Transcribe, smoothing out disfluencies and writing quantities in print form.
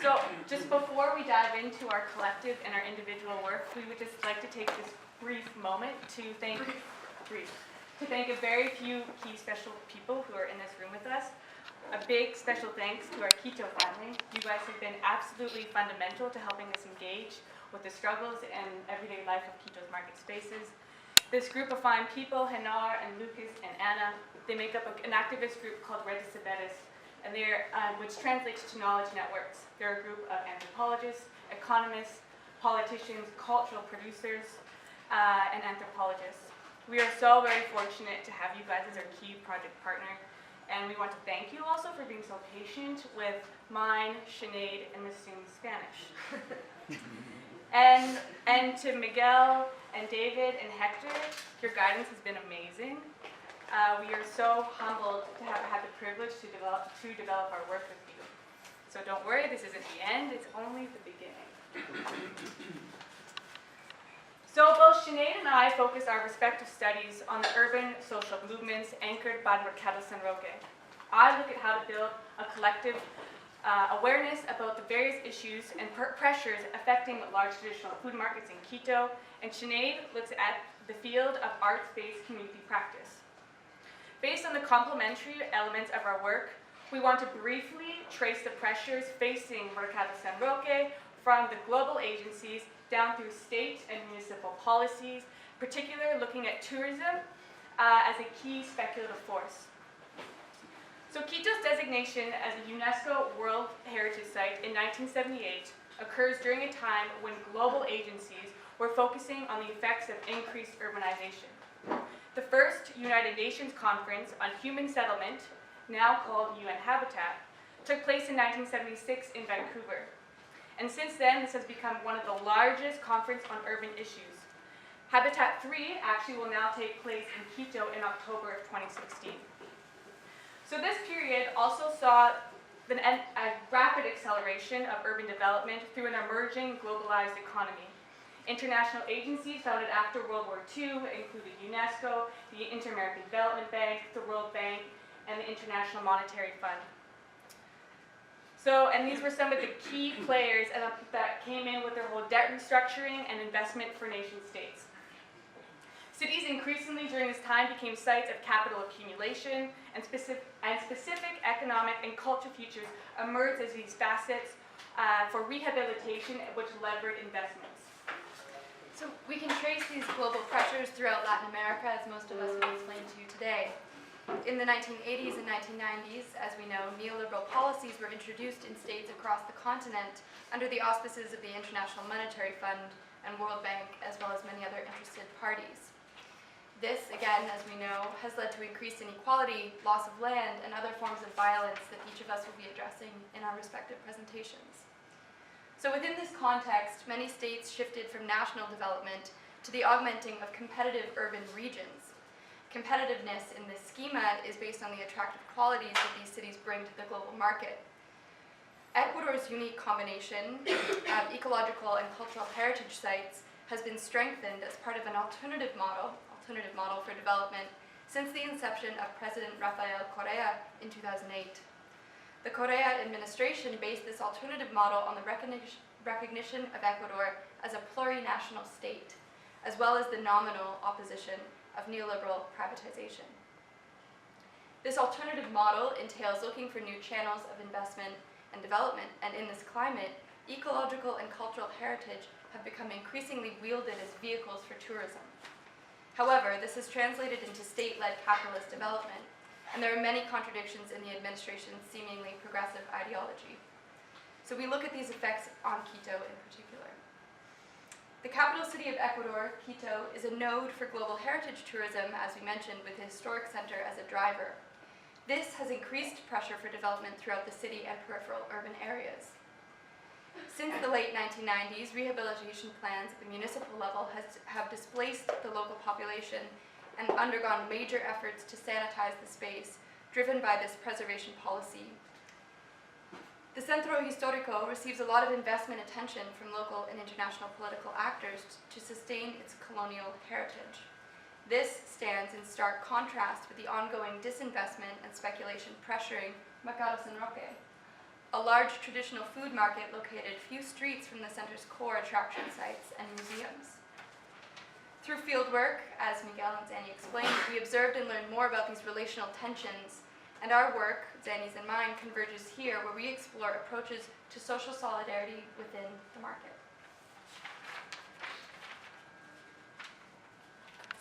So just before we dive into our collective and our individual work, we would just like to take this brief moment to thank a very few key special people who are in this room with us. A big special thanks to our Quito family. You guys have been absolutely fundamental to helping us engage with the struggles and everyday life of Quito's market spaces. This group of fine people, Henar and Lucas and Anna, they make up an activist group called Red de Saberes, and which translates to knowledge networks. They're a group of anthropologists, economists, politicians, cultural producers, and anthropologists. We are so very fortunate to have you guys as our key project partner, and we want to thank you also for being so patient with mine, Sinead, and Masoom's Spanish. And to Miguel and David and Hector, your guidance has been amazing. We are so humbled to have had the privilege to develop our work with you. So don't worry, this isn't the end, it's only the beginning. So both Sinead and I focus our respective studies on the urban social movements anchored by Mercado San Roque. I look at how to build a collective awareness about the various issues and pressures affecting large traditional food markets in Quito, and Sinead looks at the field of arts-based community practice. Based on the complementary elements of our work, we want to briefly trace the pressures facing Mercado San Roque from the global agencies down through state and municipal policies, particularly looking at tourism as a key speculative force. So Quito's designation as a UNESCO World Heritage Site in 1978 occurs during a time when global agencies were focusing on the effects of increased urbanization. The first United Nations Conference on Human Settlement, now called UN Habitat, took place in 1976 in Vancouver. And since then, this has become one of the largest conferences on urban issues. Habitat 3 actually will now take place in Quito in October of 2016. So this period also saw a rapid acceleration of urban development through an emerging globalized economy. International agencies founded after World War II included UNESCO, the Inter-American Development Bank, the World Bank, and the International Monetary Fund. So, and these were some of the key players that came in with their whole debt restructuring and investment for nation states. Cities increasingly during this time became sites of capital accumulation, and specific economic and cultural futures emerged as these facets for rehabilitation which levered investments. So we can trace these global pressures throughout Latin America, as most of us will explain to you today. In the 1980s and 1990s, as we know, neoliberal policies were introduced in states across the continent under the auspices of the International Monetary Fund and World Bank, as well as many other interested parties. This, again, as we know, has led to increased inequality, loss of land, and other forms of violence that each of us will be addressing in our respective presentations. So within this context, many states shifted from national development to the augmenting of competitive urban regions. Competitiveness in this schema is based on the attractive qualities that these cities bring to the global market. Ecuador's unique combination of ecological and cultural heritage sites has been strengthened as part of an alternative model for development since the inception of President Rafael Correa in 2008. The Correa administration based this alternative model on the recognition of Ecuador as a plurinational state, as well as the nominal opposition of neoliberal privatization. This alternative model entails looking for new channels of investment and development, and in this climate, ecological and cultural heritage have become increasingly wielded as vehicles for tourism. However, this has translated into state-led capitalist development, and there are many contradictions in the administration's seemingly progressive ideology. So we look at these effects on Quito in particular. The capital city of Ecuador, Quito, is a node for global heritage tourism, as we mentioned, with the historic center as a driver. This has increased pressure for development throughout the city and peripheral urban areas. Since the late 1990s, rehabilitation plans at the municipal level have displaced the local population and undergone major efforts to sanitize the space, driven by this preservation policy. The Centro Histórico receives a lot of investment attention from local and international political actors to sustain its colonial heritage. This stands in stark contrast with the ongoing disinvestment and speculation pressuring Mercado San Roque. a large traditional food market located a few streets from the center's core attraction sites and museums. Through fieldwork, as Miguel and Zanny explained, we observed and learned more about these relational tensions, and our work, Zanny's and mine, converges here where we explore approaches to social solidarity within the market.